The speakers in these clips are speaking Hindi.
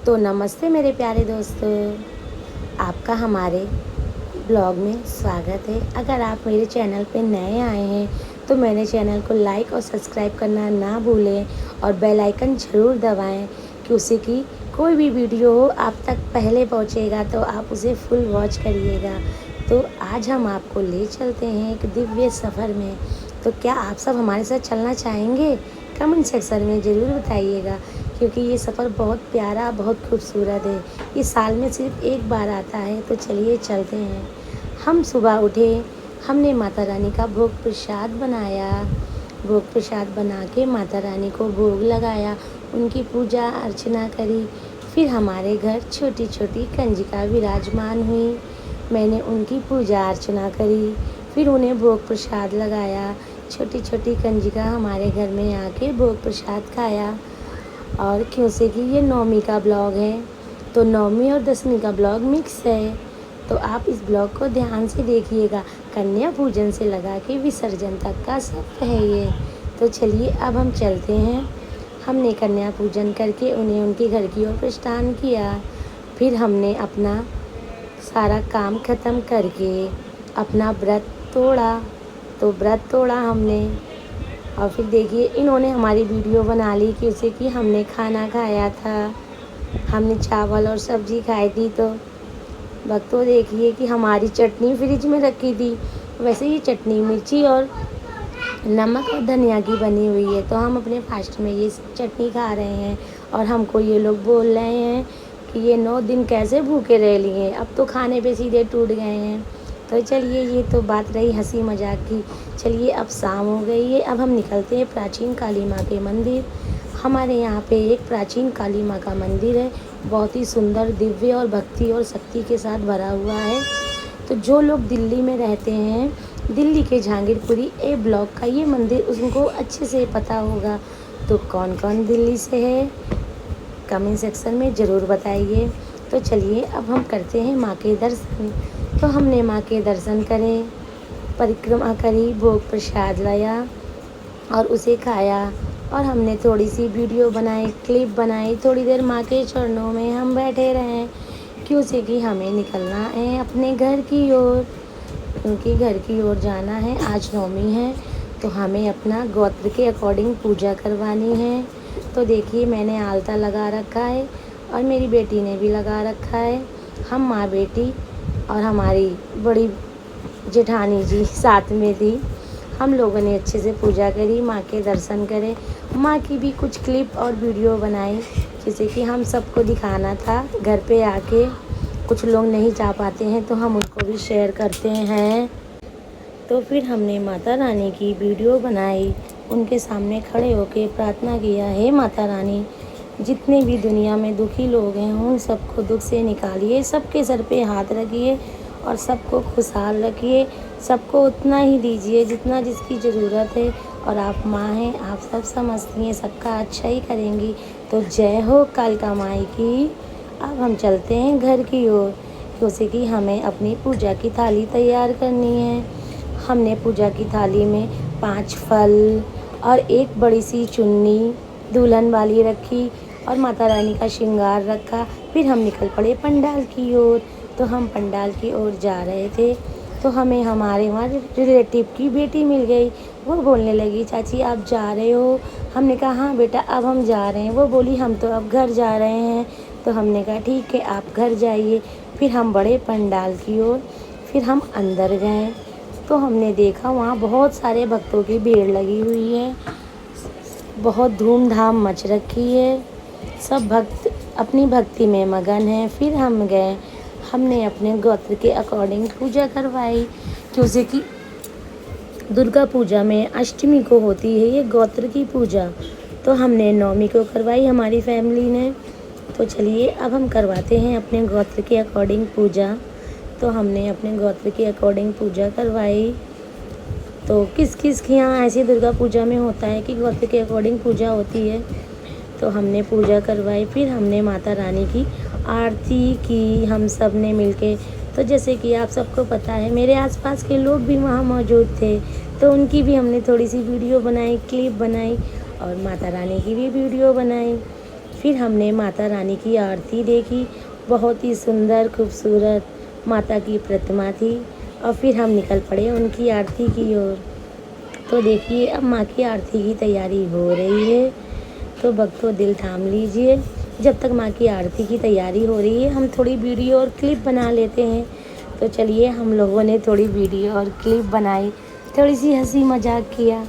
तो नमस्ते मेरे प्यारे दोस्तों, आपका हमारे ब्लॉग में स्वागत है। अगर आप मेरे चैनल पे नए आए हैं तो मेरे चैनल को लाइक और सब्सक्राइब करना ना भूलें और बेल आइकन ज़रूर दबाएं कि उससे कि कोई भी वीडियो हो आप तक पहले पहुंचेगा, तो आप उसे फुल वॉच करिएगा। तो आज हम आपको ले चलते हैं एक दिव्य सफ़र में। तो क्या आप सब हमारे साथ चलना चाहेंगे? कमेंट सेक्शन में ज़रूर बताइएगा, क्योंकि ये सफ़र बहुत प्यारा, बहुत खूबसूरत है। ये साल में सिर्फ एक बार आता है। तो चलिए चलते हैं। हम सुबह उठे, हमने माता रानी का भोग प्रसाद बनाया। भोग प्रसाद बना के माता रानी को भोग लगाया, उनकी पूजा अर्चना करी। फिर हमारे घर छोटी छोटी कंजिका विराजमान हुई। मैंने उनकी पूजा अर्चना करी, फिर उन्हें भोग प्रसाद लगाया। छोटी छोटी कंजिका हमारे घर में आके भोग प्रसाद खाया। और क्यों से कि ये नौमी का ब्लॉग है, तो नौमी और दसवीं का ब्लॉग मिक्स है। तो आप इस ब्लॉग को ध्यान से देखिएगा। कन्या पूजन से लगा के विसर्जन तक का सब है ये। तो चलिए अब हम चलते हैं। हमने कन्या पूजन करके उन्हें उनके घर की ओर प्रस्थान किया। फिर हमने अपना सारा काम ख़त्म करके अपना व्रत तोड़ा। तो व्रत तोड़ा हमने, और फिर देखिए इन्होंने हमारी वीडियो बना ली कि उसे कि हमने खाना खाया था। हमने चावल और सब्ज़ी खाई थी। तो भक्तों देखिए कि हमारी चटनी फ्रिज में रखी थी। वैसे ये चटनी मिर्ची और नमक और धनिया की बनी हुई है। तो हम अपने फास्ट में ये चटनी खा रहे हैं और हमको ये लोग बोल रहे हैं कि ये 9 दिन कैसे भूखे रह लिए, अब तो खाने पे सीधे टूट गए हैं। तो चलिए, ये तो बात रही हंसी मजाक की। चलिए अब शाम हो गई है, अब हम निकलते हैं प्राचीन काली माँ के मंदिर। हमारे यहाँ पे एक प्राचीन काली माँ का मंदिर है, बहुत ही सुंदर, दिव्य और भक्ति और शक्ति के साथ भरा हुआ है। तो जो लोग दिल्ली में रहते हैं, दिल्ली के जहांगीरपुरी ए ब्लॉक का ये मंदिर उनको अच्छे से पता होगा। तो कौन कौन दिल्ली से है कमेंट सेक्शन में ज़रूर बताइए। तो चलिए अब हम करते हैं माँ के दर्शन। तो हमने माँ के दर्शन करें, परिक्रमा करी, भोग प्रसाद लाया और उसे खाया। और हमने थोड़ी सी वीडियो बनाई, क्लिप बनाई। थोड़ी देर माँ के चरणों में हम बैठे रहें, क्यों से कि हमें निकलना है अपने घर की ओर, क्योंकि घर की ओर जाना है। आज नौमी है तो हमें अपना गोत्र के अकॉर्डिंग पूजा करवानी है। तो देखिए मैंने आलता लगा रखा है और मेरी बेटी ने भी लगा रखा है। हम माँ बेटी और हमारी बड़ी जेठानी जी साथ में थी। हम लोगों ने अच्छे से पूजा करी, माँ के दर्शन करे, माँ की भी कुछ क्लिप और वीडियो बनाई, जैसे कि हम सबको दिखाना था। घर पे आके कुछ लोग नहीं जा पाते हैं तो हम उनको भी शेयर करते हैं। तो फिर हमने माता रानी की वीडियो बनाई, उनके सामने खड़े होके प्रार्थना किया, हे माता रानी, जितने भी दुनिया में दुखी लोग हैं उन सबको दुख से निकालिए, सबके सर पे हाथ रखिए और सबको खुशहाल रखिए। सबको उतना ही दीजिए जितना जिसकी ज़रूरत है। और आप माँ हैं, आप सब समझती हैं, सबका अच्छा ही करेंगी। तो जय हो कालिका माई की। अब हम चलते हैं घर की ओर, जैसे कि हमें अपनी पूजा की थाली तैयार करनी है। हमने पूजा की थाली में 5 फल और एक बड़ी सी चुन्नी दुल्हन वाली रखी और माता रानी का श्रृंगार रखा। फिर हम निकल पड़े पंडाल की ओर। तो हम पंडाल की ओर जा रहे थे तो हमें हमारे वहाँ रिलेटिव की बेटी मिल गई। वो बोलने लगी, चाची आप जा रहे हो? हमने कहा हाँ बेटा अब हम जा रहे हैं। वो बोली हम तो अब घर जा रहे हैं। तो हमने कहा ठीक है आप घर जाइए। फिर हम बढ़े पंडाल की ओर। फिर हम अंदर गए तो हमने देखा वहाँ बहुत सारे भक्तों की भीड़ लगी हुई है, बहुत धूमधाम मच रखी है, सब भक्त अपनी भक्ति में मगन हैं। फिर हम गए, हमने अपने गोत्र के अकॉर्डिंग पूजा करवाई, क्योंकि कि दुर्गा पूजा में अष्टमी को होती है ये गोत्र की पूजा। तो हमने नौमी को करवाई हमारी फैमिली ने। तो चलिए अब हम करवाते हैं अपने गोत्र के अकॉर्डिंग पूजा। तो हमने अपने गोत्र के अकॉर्डिंग पूजा करवाई। तो किस किस के यहाँ ऐसी दुर्गा पूजा में होता है कि गोत्र के अकॉर्डिंग पूजा होती है। तो हमने पूजा करवाई, फिर हमने माता रानी की आरती की हम सब ने मिलके। तो जैसे कि आप सबको पता है मेरे आसपास के लोग भी वहाँ मौजूद थे, तो उनकी भी हमने थोड़ी सी वीडियो बनाई, क्लिप बनाई और माता रानी की भी वीडियो बनाई। फिर हमने माता रानी की आरती देखी। बहुत ही सुंदर खूबसूरत माता की प्रतिमा थी और फिर हम निकल पड़े उनकी आरती की ओर। तो देखिए अब माँ की आरती की तैयारी हो रही है, तो भक्तों दिल थाम लीजिए। जब तक माँ की आरती की तैयारी हो रही है हम थोड़ी वीडियो और क्लिप बना लेते हैं। तो चलिए हम लोगों ने थोड़ी वीडियो और क्लिप बनाई, थोड़ी सी हंसी मजाक किया।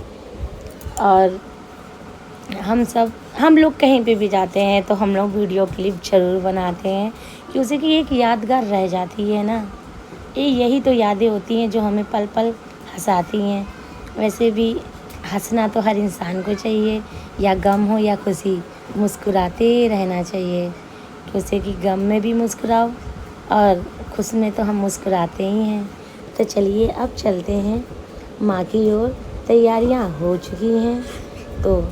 और हम लोग कहीं पे भी जाते हैं तो हम लोग वीडियो क्लिप ज़रूर बनाते हैं, क्योंकि कि एक यादगार रह जाती है ना। यही तो यादें होती हैं जो हमें पल पल हंसाती हैं। वैसे भी हंसना तो हर इंसान को चाहिए, या गम हो या खुशी, मुस्कुराते रहना चाहिए। क्योंकि कि गम में भी मुस्कुराओ और खुश में तो हम मुस्कुराते ही हैं। तो चलिए अब चलते हैं माँ की ओर। तैयारियाँ हो चुकी हैं, तो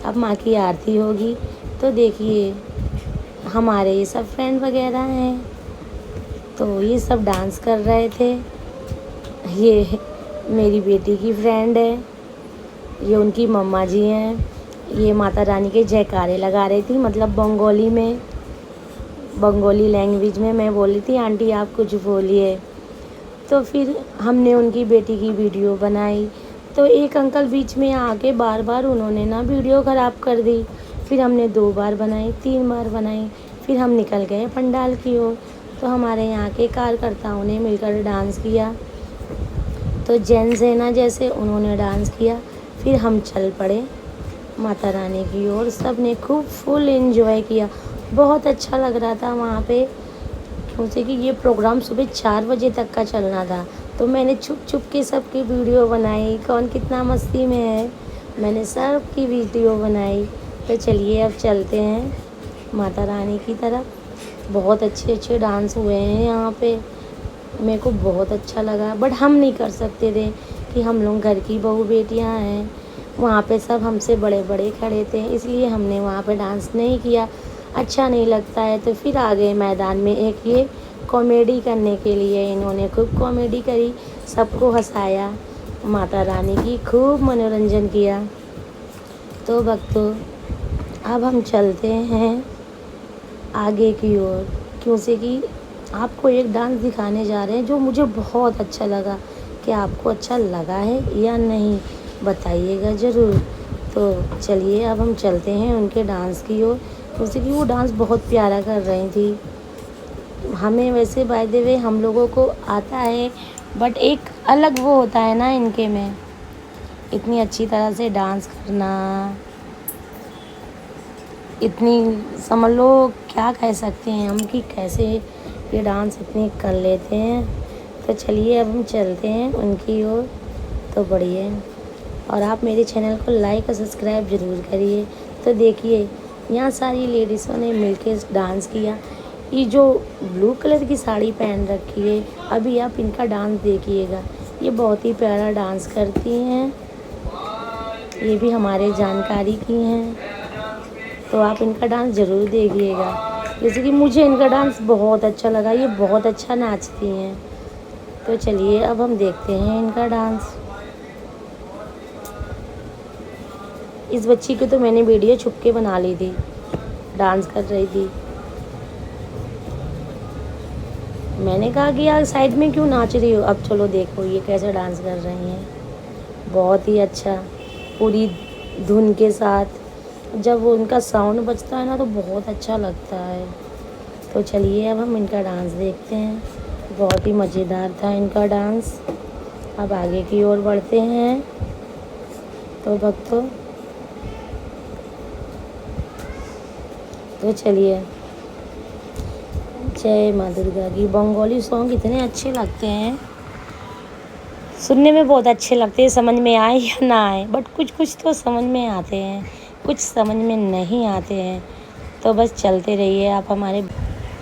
अब माँ की आरती होगी। तो देखिए हमारे ये सब फ्रेंड वगैरह हैं, तो ये सब डांस कर रहे थे। ये मेरी बेटी की फ्रेंड है, ये उनकी मम्मा जी हैं। ये माता रानी के जयकारे लगा रही थी, मतलब बंगाली लैंग्वेज में। मैं बोली थी आंटी आप कुछ बोलिए। तो फिर हमने उनकी बेटी की वीडियो बनाई। तो एक अंकल बीच में आके बार बार उन्होंने ना वीडियो ख़राब कर दी। फिर हमने 2 बार बनाई, 3 बार बनाई, फिर हम निकल गए पंडाल की ओर। तो हमारे यहाँ के कार्यकर्ताओं ने मिलकर डांस किया। तो जेंट्स है ना, जैसे उन्होंने डांस किया। फिर हम चल पड़े माता रानी की ओर। सब ने खूब फुल एंजॉय किया। बहुत अच्छा लग रहा था वहाँ पे, क्योंकि कि ये प्रोग्राम सुबह 4 बजे तक का चलना था। तो मैंने छुप छुप के सबकी वीडियो बनाई, कौन कितना मस्ती में है, मैंने सबकी वीडियो बनाई। तो चलिए अब चलते हैं माता रानी की तरफ। बहुत अच्छे अच्छे डांस हुए हैं यहाँ पे, मेरे को बहुत अच्छा लगा। बट हम नहीं कर सकते थे कि हम लोग घर की बहू बेटियाँ हैं। वहाँ पे सब हमसे बड़े बड़े खड़े थे, इसलिए हमने वहाँ पे डांस नहीं किया, अच्छा नहीं लगता है। तो फिर आ गए मैदान में एक ये कॉमेडी करने के लिए। इन्होंने खूब कॉमेडी करी, सबको हंसाया, माता रानी की खूब मनोरंजन किया। तो भक्तों अब हम चलते हैं आगे की ओर, क्योंकि कि आपको एक डांस दिखाने जा रहे हैं जो मुझे बहुत अच्छा लगा। क्या आपको अच्छा लगा है या नहीं बताइएगा ज़रूर। तो चलिए अब हम चलते हैं उनके डांस की ओर, क्योंकि कि वो डांस बहुत प्यारा कर रही थी। हमें वैसे बाय द वे हम लोगों को आता है, बट एक अलग वो होता है ना इनके में, इतनी अच्छी तरह से डांस करना, इतनी समझ लो क्या कह सकते हैं हम कि कैसे ये डांस इतनी कर लेते हैं। तो चलिए अब हम चलते हैं उनकी ओर। तो बढ़िया, और आप मेरे चैनल को लाइक और सब्सक्राइब ज़रूर करिए। तो देखिए यहाँ सारी लेडीज़ों ने मिलकर डांस किया। ये जो ब्लू कलर की साड़ी पहन रखी है, अभी आप इनका डांस देखिएगा, ये बहुत ही प्यारा डांस करती हैं। ये भी हमारे जानकारी की हैं, तो आप इनका डांस ज़रूर देखिएगा। जैसे कि मुझे इनका डांस बहुत अच्छा लगा, ये बहुत अच्छा नाचती हैं। तो चलिए अब हम देखते हैं इनका डांस। इस बच्ची की तो मैंने वीडियो छुप के बना ली थी, डांस कर रही थी। मैंने कहा कि यार साइड में क्यों नाच रही हो। अब चलो देखो ये कैसे डांस कर रही हैं, बहुत ही अच्छा, पूरी धुन के साथ। जब वो उनका साउंड बजता है ना तो बहुत अच्छा लगता है। तो चलिए अब हम इनका डांस देखते हैं, बहुत ही मज़ेदार था इनका डांस। अब आगे की ओर बढ़ते हैं। तो भक्तों तो चलिए, जय माँ दुर्गा की। बंगाली सॉन्ग इतने अच्छे लगते हैं, सुनने में बहुत अच्छे लगते हैं, समझ में आए या ना आए, बट कुछ कुछ तो समझ में आते हैं, कुछ समझ में नहीं आते हैं। तो बस चलते रहिए आप हमारे।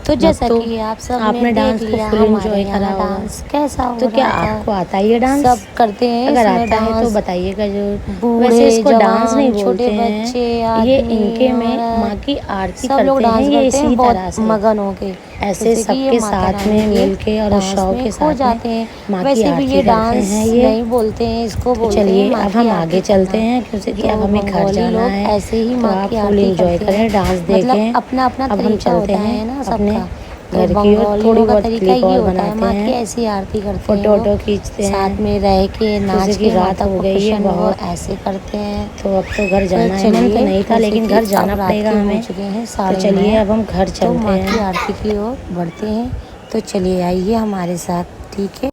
तो जैसा तो कि आप सब ने आपने देख डांस को लिया फुल हमारे एंजॉय करा यहाँ होगा। डांस कैसा तो हो क्या रहा आपको था। आता है ये डांस? सब करते हैं अगर इसमें आता है तो डांस, बताइएगा जरूर। वैसे बूढ़े इसको डांस नहीं जवान छोटे बोलते हैं, बच्चे ये आदमी इनके में माँ औरत की आरती सब लोग करते हैं डांस ये करते हैं इसी बहुत तरह से। मगन होके, ऐसे जैसे कि ये सबके माता साथ रानी में के मिलके और डांस उत्सव में के खो साथ में जाते हैं। माँ की वैसे भी ये आरती करते डांस हैं ये। नहीं बोलते हैं, इसको तो बोलते हैं चलिए माँ अब की हम आरती आगे चलते करना। हैं, क्योंकि कि अब तो हमें घर बंगाली जाना लोग है। ऐसे ही तो माँ आप की फुल आरती एंजॉय करते हैं, करें, डांस मतलब देखें। अपना अपना अब हम तरीका चलते होता हैं है ना अपने सबका। तो घर की ओर, थोड़ी बंगालियों का बहुत तरीका क्लिप ये और होता है, बनाते माँ की हैं, ऐसी आरती करते हैं फोटो वो, वोटो खींचते साथ हैं। में रह के जैसे नाच कि के रात माता हो को गई है प्रसन्न वो बहुत, ऐसे करते हैं। तो अब तो घर तो जाना है। मन तो चलिए, नहीं था जैसे लेकिन कि घर अब जाना रात पड़ेगा के हो हमें। चुके हैं तो 9:30, चलिए अब हम घर तो चलते माँ की हैं। आरती की ओर बढ़ते हैं। तो चलिए आइए हमारे साथ, ठीक है।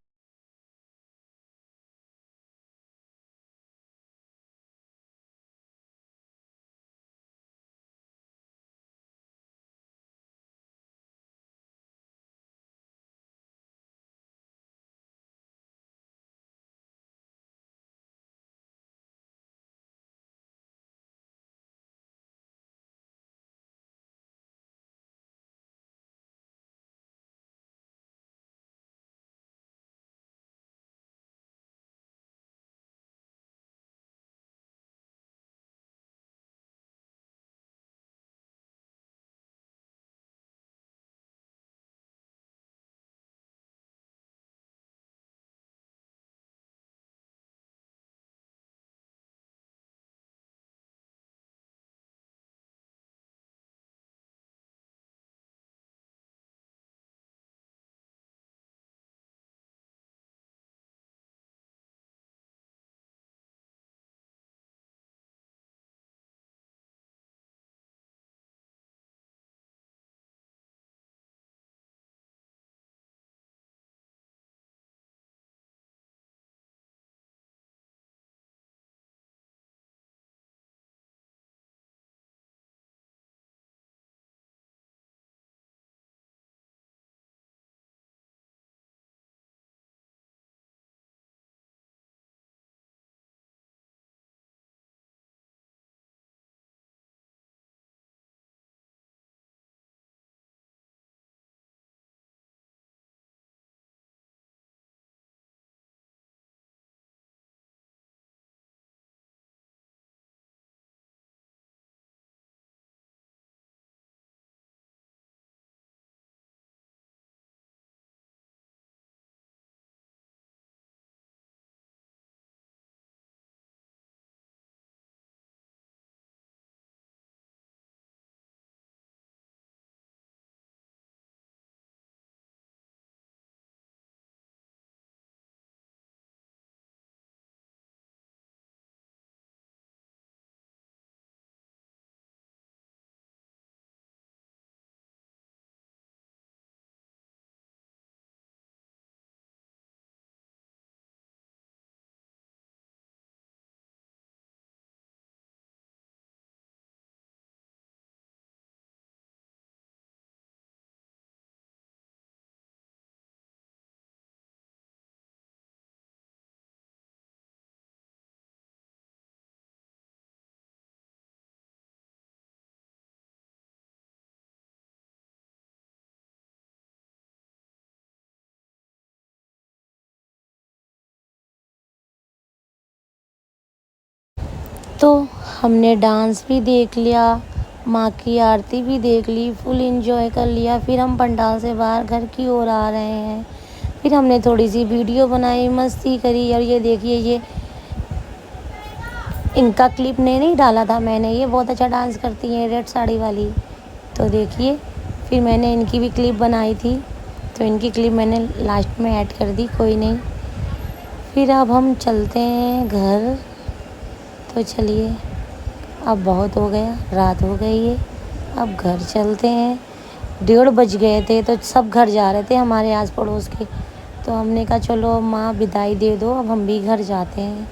तो हमने डांस भी देख लिया, माँ की आरती भी देख ली, फुल एंजॉय कर लिया। फिर हम पंडाल से बाहर घर की ओर आ रहे हैं। फिर हमने थोड़ी सी वीडियो बनाई, मस्ती करी। और ये देखिए, ये इनका क्लिप नहीं डाला था मैंने, ये बहुत अच्छा डांस करती हैं रेड साड़ी वाली। तो देखिए, फिर मैंने इनकी भी क्लिप बनाई थी, तो इनकी क्लिप मैंने लास्ट में ऐड कर दी, कोई नहीं। फिर अब हम चलते हैं घर। तो चलिए, अब बहुत हो गया, रात हो गई है, अब घर चलते हैं। 1:30 बज गए थे, तो सब घर जा रहे थे हमारे आस पड़ोस के। तो हमने कहा चलो माँ विदाई दे दो, अब हम भी घर जाते हैं।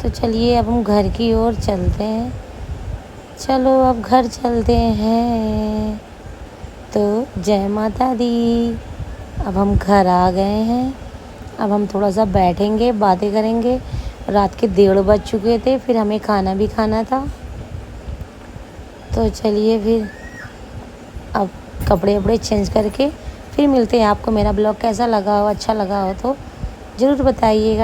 तो चलिए अब हम घर की ओर चलते हैं। चलो अब घर चलते हैं। तो जय माता दी। अब हम घर आ गए हैं। अब हम थोड़ा सा बैठेंगे, बातें करेंगे। रात के 1:30 बज चुके थे, फिर हमें खाना भी खाना था। तो चलिए फिर अब कपड़े वपड़े चेंज करके फिर मिलते हैं। आपको मेरा ब्लॉग कैसा लगा हो, अच्छा लगा हो तो ज़रूर बताइएगा।